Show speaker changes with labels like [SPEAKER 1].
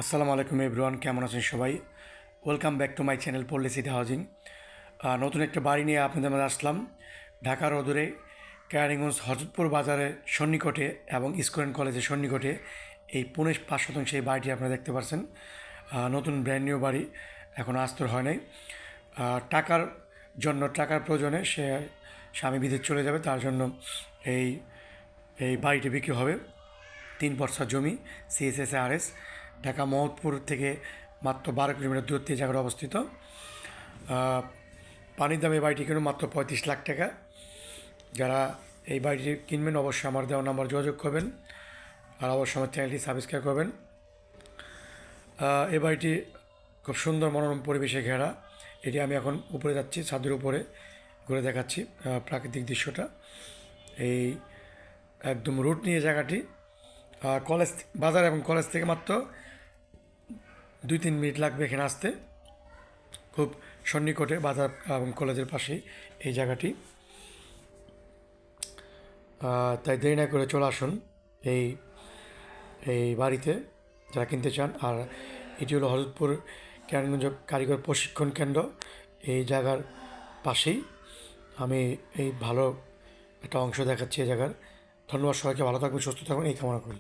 [SPEAKER 1] আসসালামু আলাইকুম এভরিওয়ান, কেমন আছেন সবাই? Welcome back to my channel পল্লী সিটি হাউজিং। নতুন একটা বাড়ি নিয়ে আপনাদের মাঝে আসলাম। ঢাকার অদূরে কেরানীগঞ্জ হজরতপুর বাজারের সন্নিকটে এবং ইস্কন কলেজের সন্নিকটে এই ৫ শতাংশ এই বাড়িটি আপনারা দেখতে পাচ্ছেন। নতুন ব্র্যান্ড নিউ বাড়ি, এখন আস্তর হয় নাই। টাকার প্রয়োজনে সে স্বামী বিদেশ চলে যাবে, তার জন্য এই এই বাড়িটি বিক্রি হবে। ৩ বর্ষা জমি, CSSRS, ঢাকা মোহাম্মদপুর থেকে মাত্র ১২ কিলোমিটার দূরত্বে এই জায়গাটা অবস্থিত। পানির দামে বাড়িটি কিনুন মাত্র ৩৫ লাখ টাকা। যারা এই বাড়িটি কিনবেন অবশ্যই আমার দেওয়া নাম্বার যোগাযোগ করবেন, আর অবশ্যই আমার চ্যানেলটি সাবস্ক্রাইব করবেন। এই বাড়িটি খুব সুন্দর মনোরম পরিবেশে ঘেরা। এটি আমি এখন উপরে যাচ্ছি, ছাদের উপরে ঘুরে দেখাচ্ছি প্রাকৃতিক দৃশ্যটা। এই একদম রুট নিয়ে জায়গাটি, কলেজ বাজার এবং কলেজ থেকে মাত্র ২-৩ মিনিট লাগবে এখানে আসতে। খুব সন্নিকটে বাজার এবং কলেজের পাশেই এই জায়গাটি। তাই দেরি না করে চলে আসুন এই এই বাড়িতে যারা কিনতে চান। আর এটি হলো হজরতপুর কেরানীগঞ্জ কারিগর প্রশিক্ষণ কেন্দ্র, এই জায়গার পাশেই। আমি এই ভালো একটা অংশ দেখাচ্ছি এই জায়গার। ধন্যবাদ সবাইকে, ভালো থাকবেন, সুস্থ থাকবেন, এই কামনা করি।